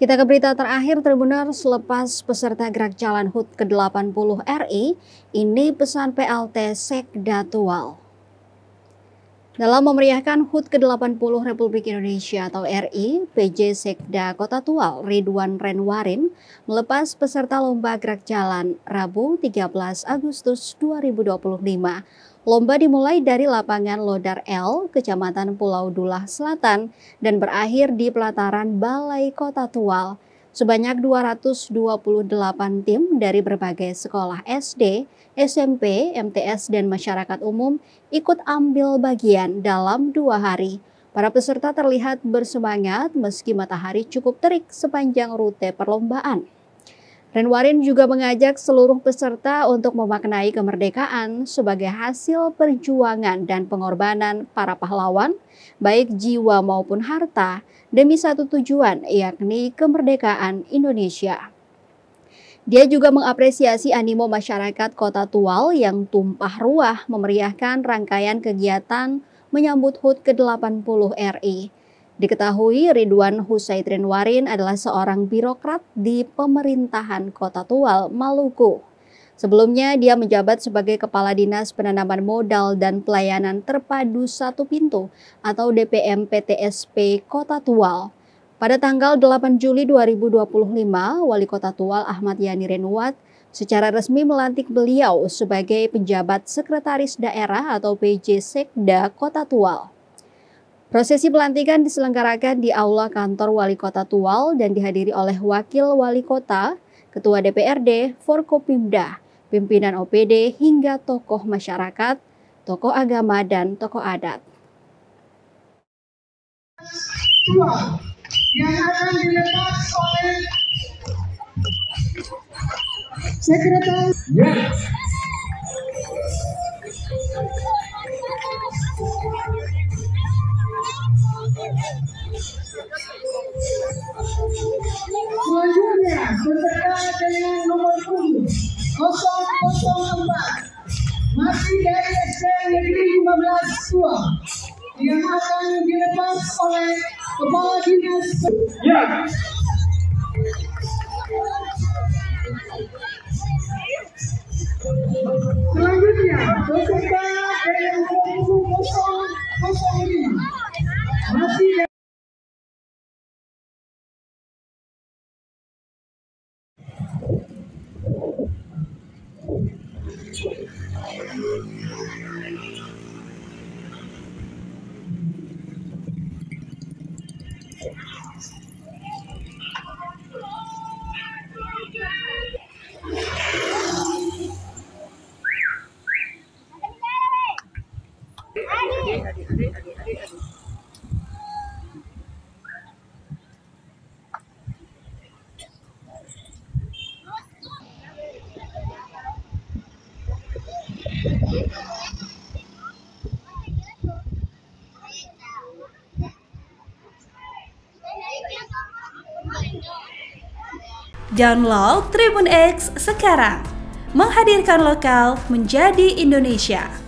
Kita ke berita terakhir, Tribuners. Selepas peserta gerak jalan HUT ke-80 RI, ini pesan PLT Sekda Tual. Dalam memeriahkan HUT ke-80 Republik Indonesia atau RI, PJ Sekda Kota Tual Ridwan Renwarin melepas peserta lomba gerak jalan Rabu 13 Agustus 2025. Lomba dimulai dari lapangan Lodar L, Kecamatan Pulau Dulah Selatan, dan berakhir di pelataran Balai Kota Tual. Sebanyak 228 tim dari berbagai sekolah SD, SMP, MTS, dan masyarakat umum ikut ambil bagian dalam 2 hari. Para peserta terlihat bersemangat meski matahari cukup terik sepanjang rute perlombaan. Renwarin juga mengajak seluruh peserta untuk memaknai kemerdekaan sebagai hasil perjuangan dan pengorbanan para pahlawan, baik jiwa maupun harta, demi satu tujuan, yakni kemerdekaan Indonesia. Dia juga mengapresiasi animo masyarakat Kota Tual yang tumpah ruah memeriahkan rangkaian kegiatan menyambut HUT ke-80 RI. Diketahui Ridwan Husaid Renwarin adalah seorang birokrat di pemerintahan Kota Tual, Maluku. Sebelumnya dia menjabat sebagai Kepala Dinas Penanaman Modal dan Pelayanan Terpadu Satu Pintu atau DPM PTSP Kota Tual. Pada tanggal 8 Juli 2025, Wali Kota Tual Ahmad Yani Renwat secara resmi melantik beliau sebagai penjabat Sekretaris Daerah atau PJ Sekda Kota Tual. Prosesi pelantikan diselenggarakan di Aula Kantor Wali Kota Tual dan dihadiri oleh Wakil Wali Kota, Ketua DPRD, Forkopimda, pimpinan OPD, hingga tokoh masyarakat, tokoh agama, dan tokoh adat. Yang akan dilepas oleh Sekretaris. Selanjutnya peserta dengan nomor punggung 004 masih dari SD Negeri 15 Tua yang akan dilepas oleh Kepala Dinas. Selanjutnya peserta dengan nomor punggung 005 masih dari Download Tribun X sekarang, menghadirkan lokal menjadi Indonesia.